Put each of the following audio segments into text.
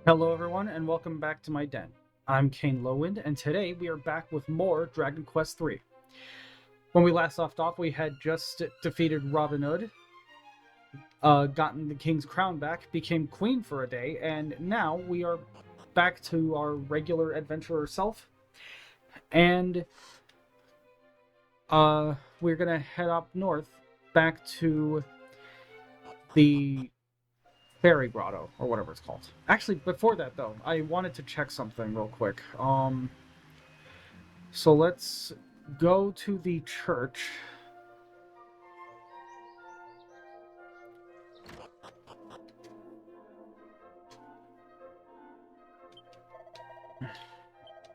Hello everyone and welcome back to my den. I'm Kane Lowwind and today we are back with more Dragon Quest III. When we last left off we had just defeated Robin Hood, gotten the king's crown back, became queen for a day, and now we are back to our regular adventurer self. And we're gonna head up north back to the Fairy Grotto, or whatever it's called. Actually, before that, though, I wanted to check something real quick. So let's go to the church.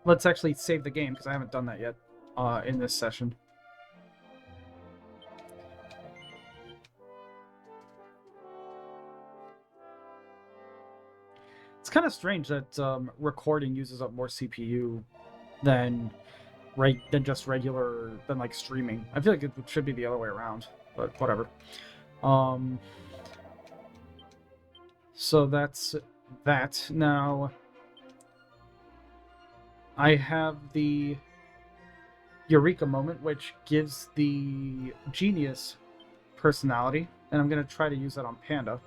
Let's actually save the game, because I haven't done that yet in this session. It's kind of strange that recording uses up more CPU than just regular like streaming. I feel like it should be the other way around, but whatever. So that's that. Now I have the Eureka moment, which gives the genius personality, and I'm going to try to use that on Panda.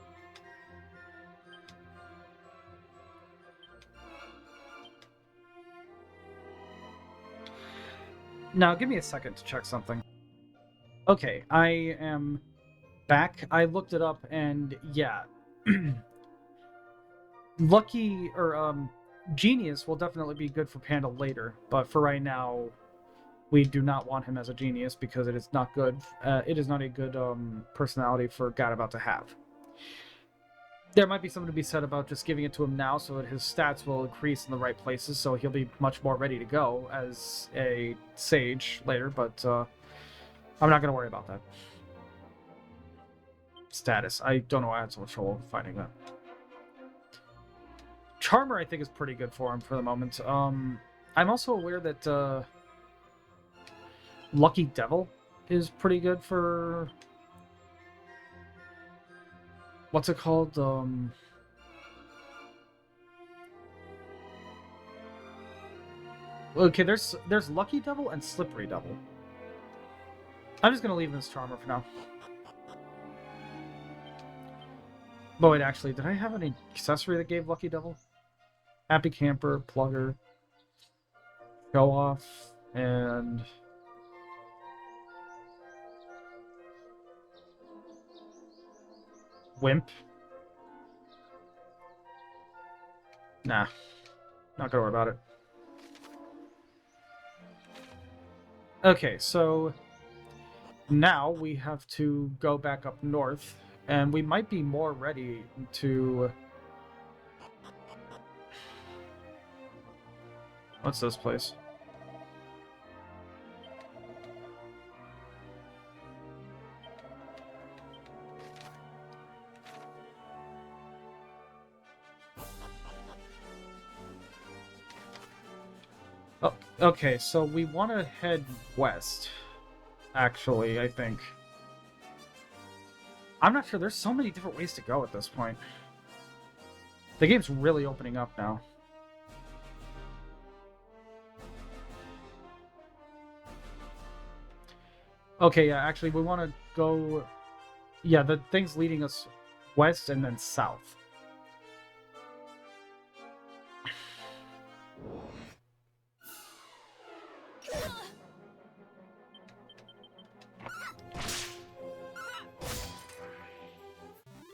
Now, give me a second to check something. Okay, I am back. I looked it up, and yeah. Genius will definitely be good for Panda later, but for right now, we do not want him as a genius because it is not good. It is not a good personality for Gadabout to have. There might be something to be said about just giving it to him now so that his stats will increase in the right places, so he'll be much more ready to go as a sage later, but I'm not going to worry about that. Status. I don't know why I had so much trouble finding that. Charmer, I think, is pretty good for him for the moment. I'm also aware that Lucky Devil is pretty good for... What's it called? Okay, there's Lucky Devil and Slippery Devil. I'm just gonna leave him as Charmer for now. But wait, actually, did I have any accessory that gave Lucky Devil? Happy Camper, Plugger, Show Off, and... Wimp. Nah, not gonna worry about it. Okay, so now we have to go back up north, and we might be more ready to... What's this place? Oh, okay, so we want to head west, actually, I think. I'm not sure. There's so many different ways to go at this point. The game's really opening up now. Okay, yeah, actually, we want to go... Yeah, the thing's leading us west and then south.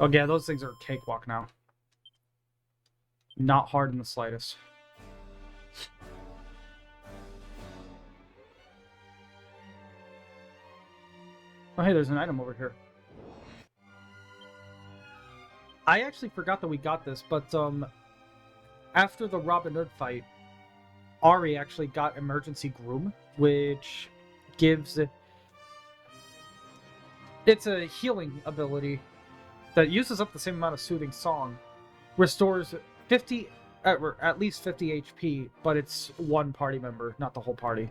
Oh, yeah, those things are cakewalk now. Not hard in the slightest. Oh, hey, there's an item over here. I actually forgot that we got this, but after the Robin Hood fight, Ari actually got Emergency Groom, which gives... It's a healing ability that uses up the same amount of Soothing Song, restores 50, at least 50 HP, but it's one party member, not the whole party.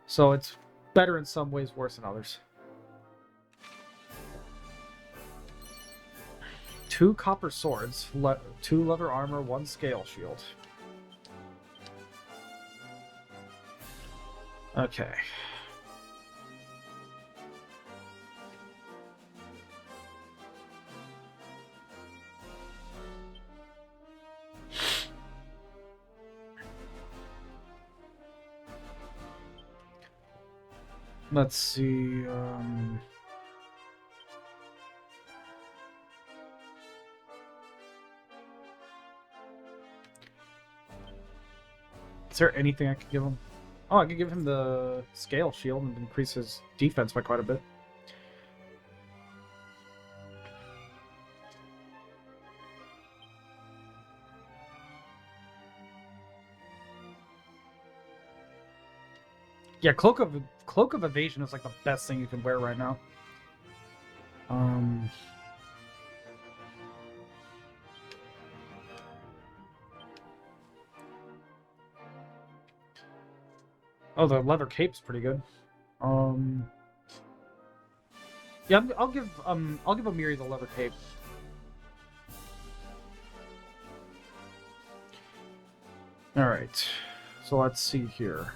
So it's better in some ways, worse in others. 2 copper swords, 2 leather armor, 1 scale shield. Okay. Let's see, is there anything I could give him? Oh, I could give him the scale shield and increase his defense by quite a bit. Yeah, Cloak of Evasion is like the best thing you can wear right now. Oh, the leather cape's pretty good. Yeah, I'll give Amiri the leather cape. All right, so let's see here.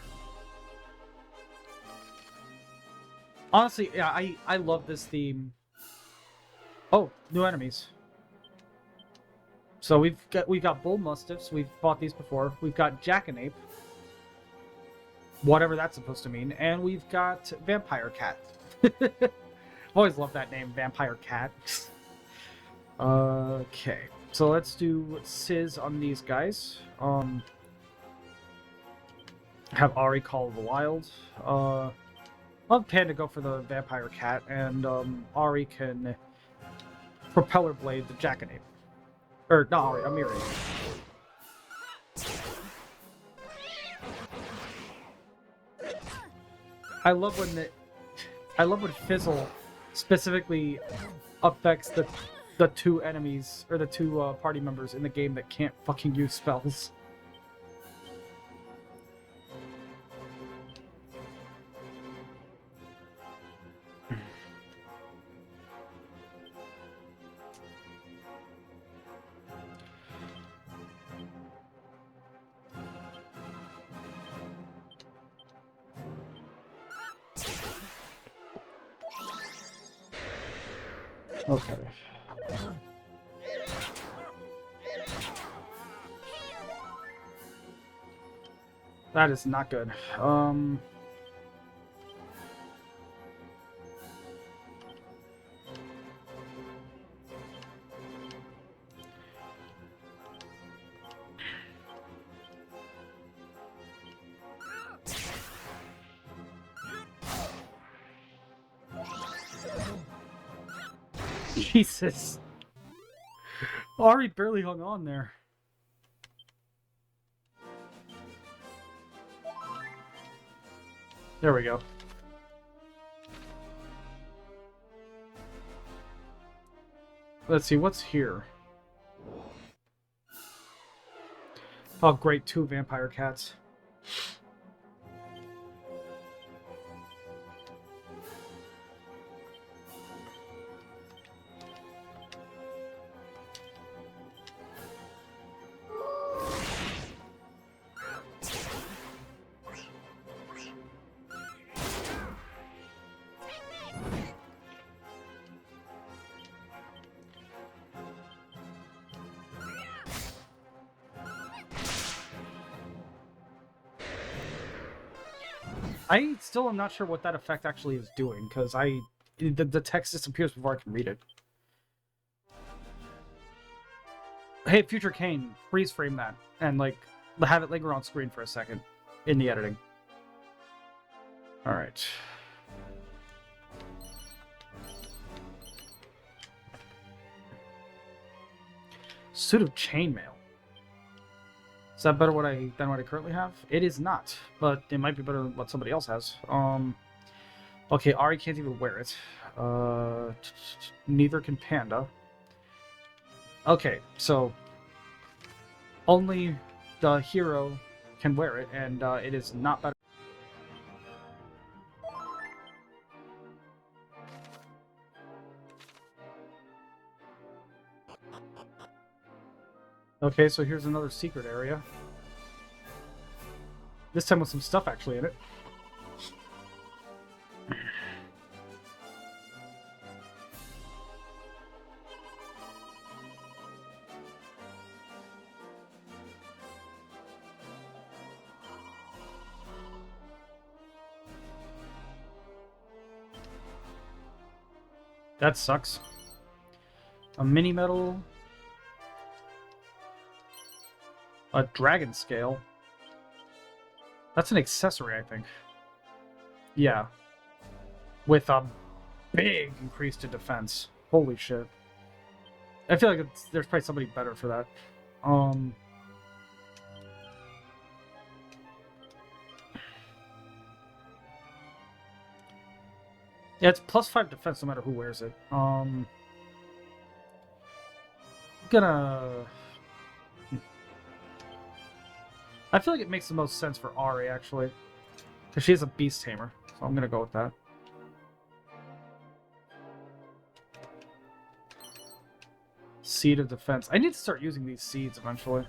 Honestly, yeah, I love this theme. Oh, new enemies. So we got bull mastiffs. We've fought these before. We've got jackanape, whatever that's supposed to mean, and we've got vampire cat. I've always loved that name, vampire cat. Okay, so let's do Sizz on these guys. Have Ari call the wild. I'll have Panda go for the vampire cat, and Ari can propeller blade the jackanape. Or not Ari, Amiri. I love when Fizzle specifically affects the 2 enemies or the 2 party members in the game that can't fucking use spells. Okay. That is not good. Jesus. Ari barely hung on there. There we go. Let's see, what's here? Oh, great, 2 vampire cats. I still am not sure what that effect actually is doing, because the text disappears before I can read it. Hey, Future Kane, freeze frame that, and like have it linger on screen for a second in the editing. Alright. Suit of chainmail. Is that better than what I currently have? It is not, but it might be better than what somebody else has. Okay, Ari can't even wear it. Neither can Panda. Okay, so only the hero can wear it, and it is not better. Okay, so here's another secret area. This time with some stuff actually in it. That sucks. A mini medal. A dragon scale. That's an accessory, I think. Yeah. With a big increase to defense. Holy shit. I feel like there's probably somebody better for that. Yeah, it's +5 defense no matter who wears it. Gonna... I feel like it makes the most sense for Ari, actually. Because she is a beast tamer. So I'm gonna go with that. Seed of defense. I need to start using these seeds eventually.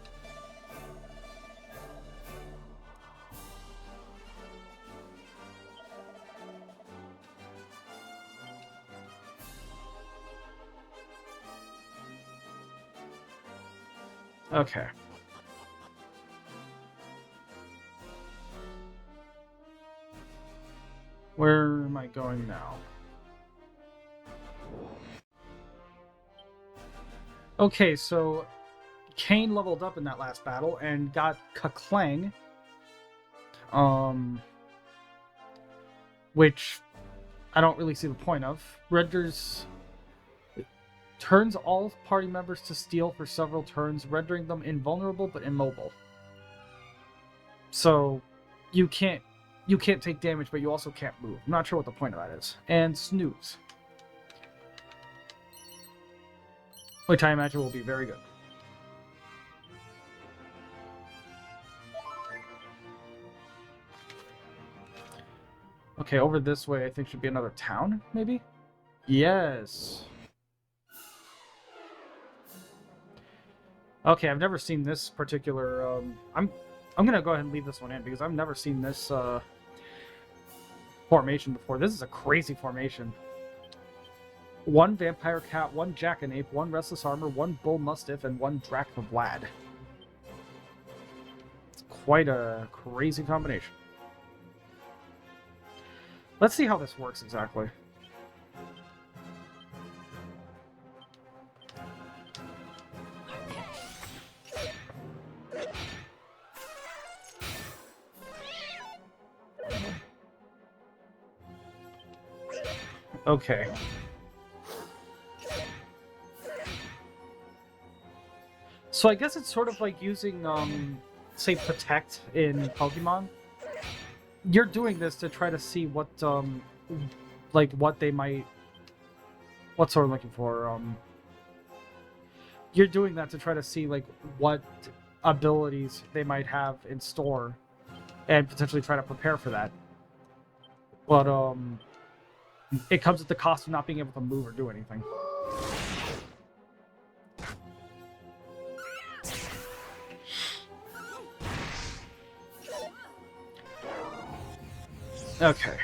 Okay. Where am I going now? Okay, so Kane leveled up in that last battle and got Kaklang. Which I don't really see the point of. Renders... Turns all party members to steel for several turns, rendering them invulnerable but immobile. So, you can't take damage, but you also can't move. I'm not sure what the point of that is. And Snooze. Which I imagine will be very good. Okay, over this way I think should be another town, maybe? Yes. Okay, I've never seen this particular... I'm gonna go ahead and leave this one in, because I've never seen this formation before. This is a crazy formation. 1 Vampire Cat, 1 Jackanape, 1 Restless Armor, 1 Bull Mustiff, and 1 Drachma Vlad. It's quite a crazy combination. Let's see how this works exactly. Okay. So I guess it's sort of like using, say, Protect in Pokemon. You're doing this to try to see what, like, what they might... What's what I'm looking for? You're doing that to try to see, like, what abilities they might have in store and potentially try to prepare for that. But, it comes at the cost of not being able to move or do anything. Okay.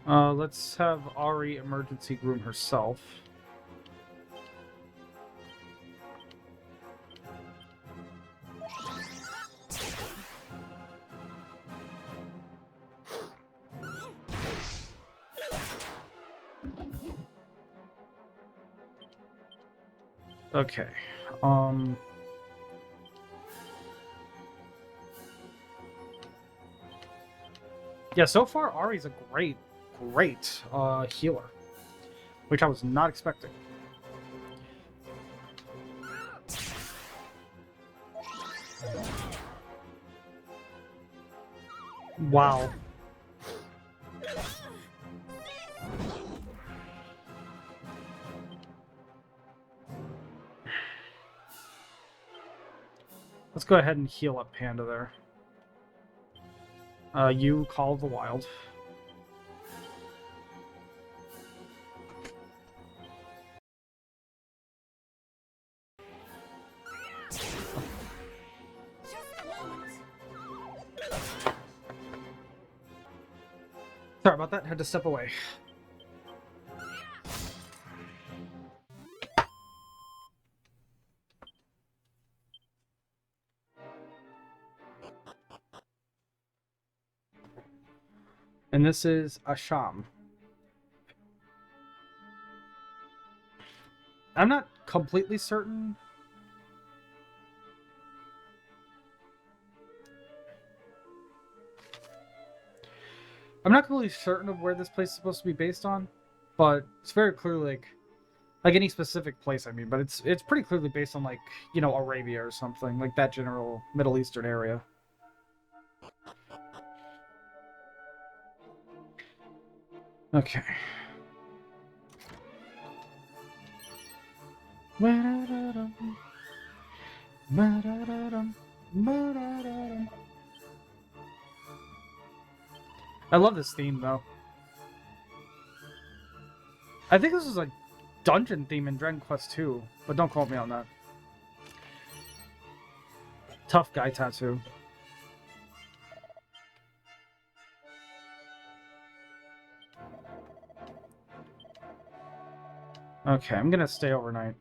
Let's have Ari emergency groom herself. Okay. Yeah, so far Ari's a great healer, which I was not expecting. Wow. Let's go ahead and heal up Panda there. You Call of the Wild. Sorry about that, had to step away. And this is Asham. I'm not completely certain. I'm not completely certain of where this place is supposed to be based on, but it's very clearly like any specific place. I mean, but it's pretty clearly based on like, you know, Arabia or something like that general Middle Eastern area. Okay. I love this theme though. I think this is a dungeon theme in Dragon Quest 2, but don't quote me on that. Tough guy tattoo. Okay, I'm gonna stay overnight.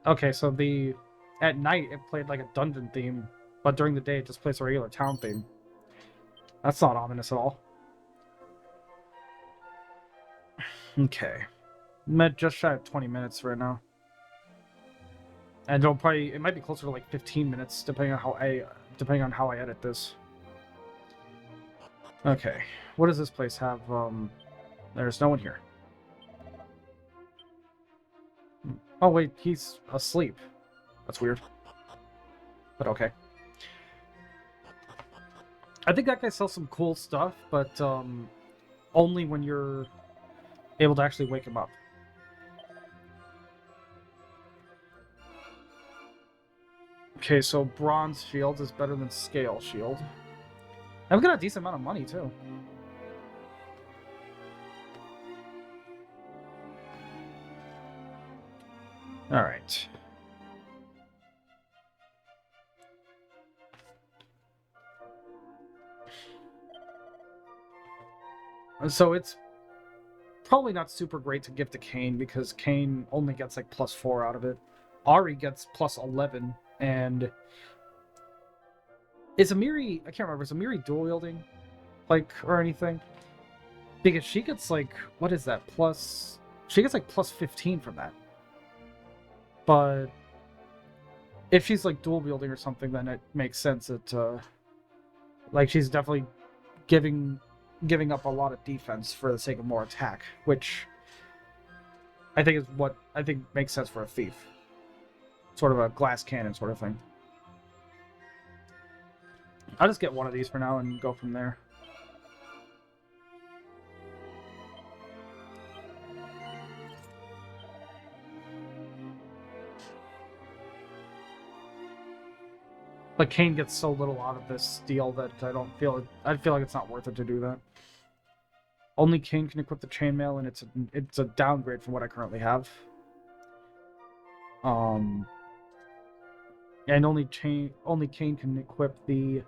Okay, so at night it played like a dungeon theme, but during the day it just plays a regular town theme. That's not ominous at all. Okay. I'm at just shy of 20 minutes right now. And it might be closer to like 15 minutes depending on how I edit this. Okay. What does this place have? There's no one here. Oh wait, he's asleep. That's weird. But okay. I think that guy sells some cool stuff, but only when you're able to actually wake him up. Okay, so bronze shield is better than scale shield. I've got a decent amount of money too. All right. So it's probably not super great to give to Kane because Kane only gets like +4 out of it. Ari gets +11, and is Amiri? I can't remember. Is Amiri dual wielding, like, or anything? Because she gets like, what is that? She gets like +15 from that. But if she's like dual wielding or something, then it makes sense that like she's definitely giving up a lot of defense for the sake of more attack, which I think is what I think makes sense for a thief. Sort of a glass cannon sort of thing. I'll just get one of these for now and go from there. But Kane gets so little out of this deal that I feel like it's not worth it to do that. Only Kane can equip the chainmail, and it's a downgrade from what I currently have. And only Kane can equip the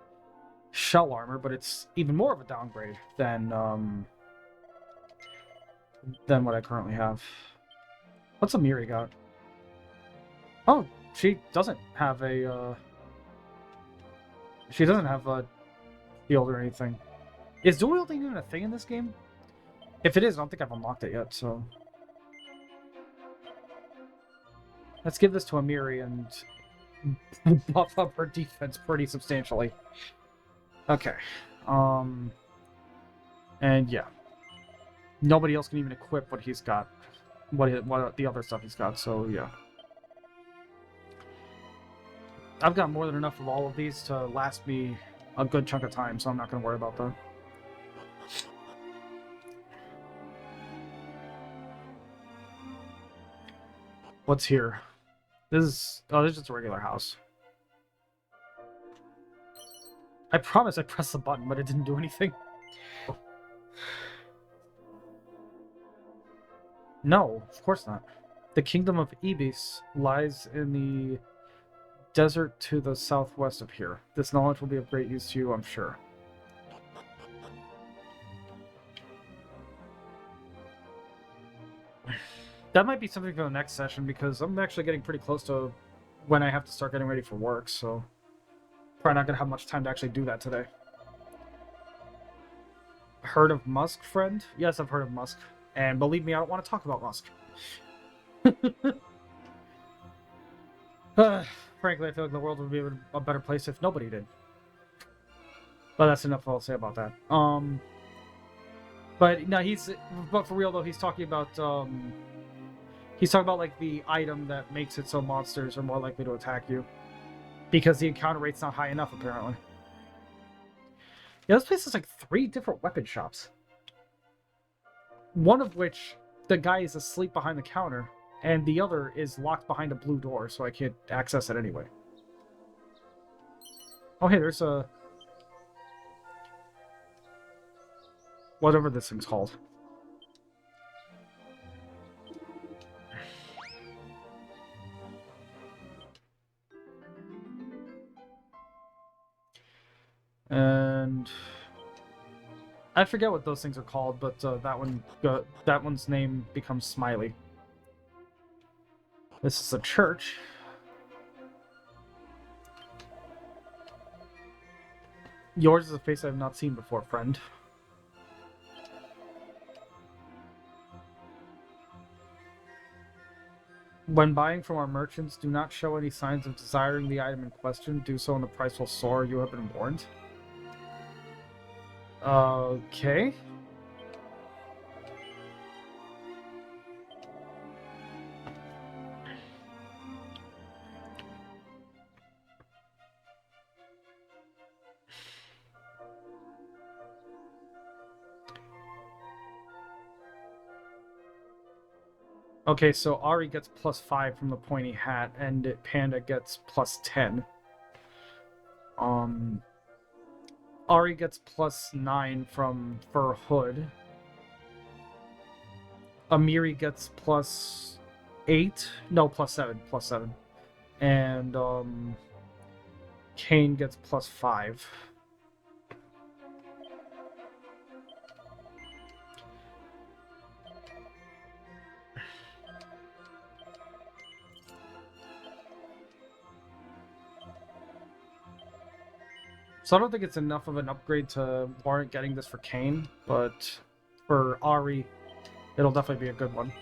shell armor, but it's even more of a downgrade than what I currently have. What's Amiri got? Oh, she doesn't have a shield or anything. Is dual wielding even a thing in this game? If it is, I don't think I've unlocked it yet, so let's give this to Amiri and buff up her defense pretty substantially. Okay. And yeah. Nobody else can even equip what he's got. What the other stuff he's got, so yeah. I've got more than enough of all of these to last me a good chunk of time, so I'm not going to worry about that. What's here? This is just a regular house. I promise I pressed the button, but it didn't do anything. No, of course not. The kingdom of Ibis lies in the desert to the southwest of here. This knowledge will be of great use to you, I'm sure. That might be something for the next session, because I'm actually getting pretty close to when I have to start getting ready for work, so probably not going to have much time to actually do that today. Heard of Musk, friend? Yes, I've heard of Musk. And believe me, I don't want to talk about Musk. Frankly, I feel like the world would be a better place if nobody did. But that's enough I'll say about that. But no, but for real though, he's talking about like the item that makes it so monsters are more likely to attack you, because the encounter rate's not high enough apparently. Yeah, this place has like 3 different weapon shops. One of which the guy is asleep behind the counter, and the other is locked behind a blue door, so I can't access it anyway. Oh hey, there's a... whatever this thing's called. And I forget what those things are called, but that one's name becomes Smiley. This is a church. Yours is a face I have not seen before, friend. When buying from our merchants, do not show any signs of desiring the item in question. Do so and the price will soar. You have been warned. Okay. Okay, so Ari gets +5 from the pointy hat, and Panda gets +10. Ari gets +9 from Fur Hood. Amiri gets +8. No, +7. +7. And, Kane gets +5. So I don't think it's enough of an upgrade to warrant getting this for Kane, but for Ari, it'll definitely be a good one.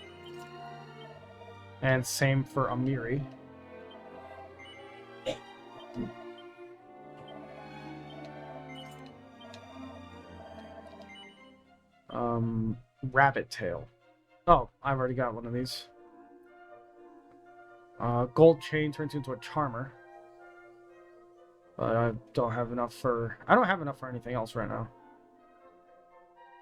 And same for Amiri. Rabbit Tail. Oh, I've already got one of these. Gold Chain turns into a Charmer. But I don't have enough for anything else right now.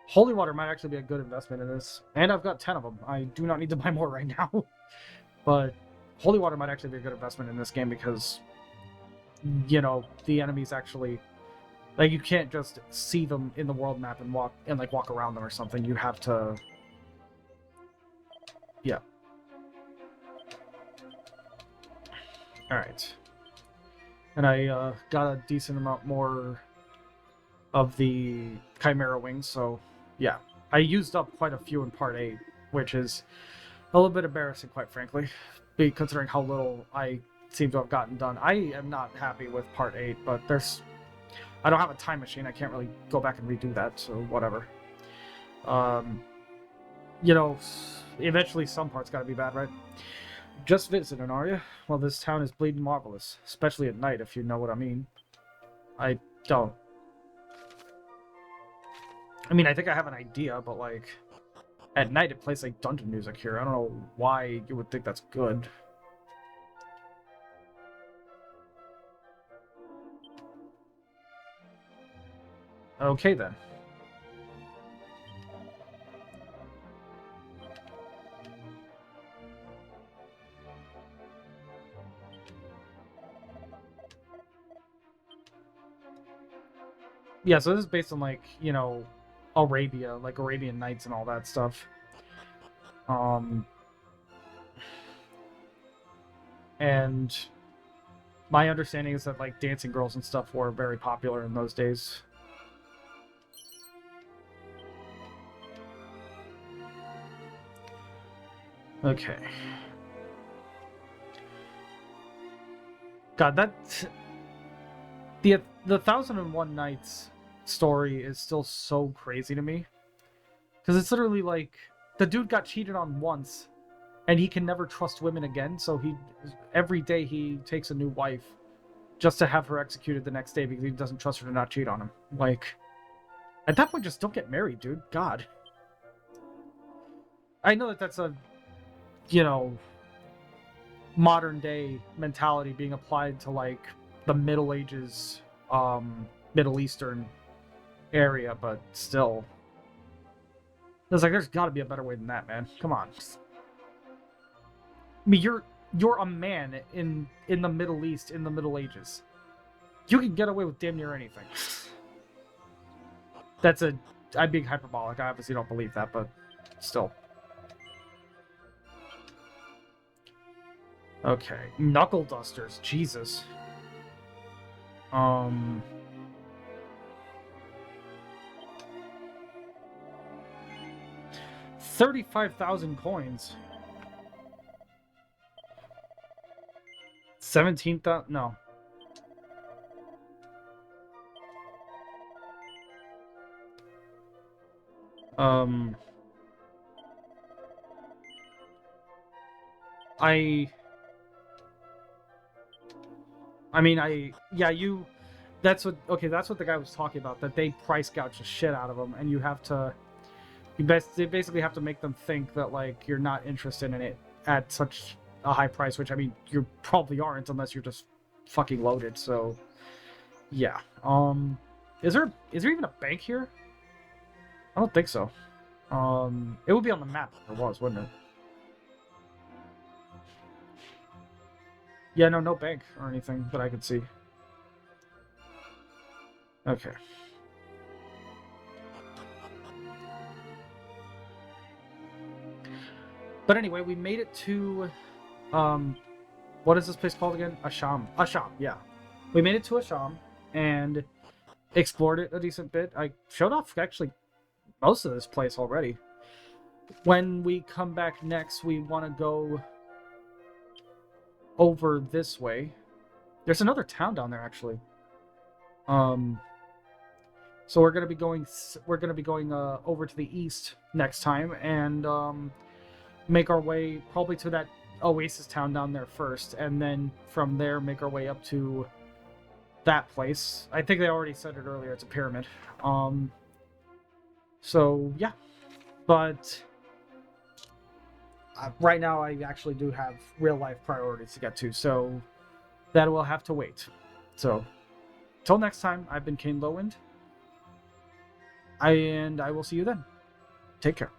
Holy Water might actually be a good investment in this. And I've got 10 of them. I do not need to buy more right now. But Holy Water might actually be a good investment in this game because, you know, the enemies actually... like, you can't just see them in the world map and walk around them or something. You have to... yeah. Alright. And I got a decent amount more of the Chimera Wings, so yeah. I used up quite a few in Part 8, which is a little bit embarrassing, quite frankly, considering how little I seem to have gotten done. I am not happy with Part 8, but I don't have a time machine. I can't really go back and redo that, so whatever. You know, eventually some parts gotta be bad, right? Just visiting, are you? Well, this town is bleeding marvelous, especially at night, if you know what I mean. I don't. I mean, I think I have an idea, but, like, at night it plays, like, dungeon music here. I don't know why you would think that's good. Okay, then. Yeah, so this is based on, like, you know, Arabia, like Arabian Nights and all that stuff. And my understanding is that, like, dancing girls and stuff were very popular in those days. Okay. God, that... The 1001 Nights story is still so crazy to me. Because it's literally like, the dude got cheated on once, and he can never trust women again, so every day he takes a new wife just to have her executed the next day because he doesn't trust her to not cheat on him. Like, at that point, just don't get married, dude. God. I know that that's a, you know, modern day mentality being applied to, like, the Middle Ages, Middle Eastern area, but still. It's like, there's got to be a better way than that, man. Come on. I mean, you're a man in the Middle East in the Middle Ages. You can get away with damn near anything. I'm being hyperbolic. I obviously don't believe that, but still. Okay, knuckle dusters. Jesus. 35,000 coins. 17,000. No. That's what the guy was talking about, that they price gouge the shit out of them, and you basically have to make them think that, like, you're not interested in it at such a high price, which, I mean, you probably aren't unless you're just fucking loaded, so, yeah. Is there even a bank here? I don't think so. It would be on the map if there was, wouldn't it? Yeah, no bank or anything that I could see. Okay. But anyway, we made it to, what is this place called again? Asham. Asham, yeah. We made it to Asham and explored it a decent bit. I showed off, actually, most of this place already. When we come back next, we want to go over this way. There's another town down there, actually. So we're gonna be going over to the east next time, and make our way probably to that oasis town down there first, and then from there make our way up to that place. I think they already said it earlier, it's a pyramid. So yeah, but right now I actually do have real life priorities to get to, so that will have to wait. So till next time, I've been Kane Lowwind, and I will see you then. Take care.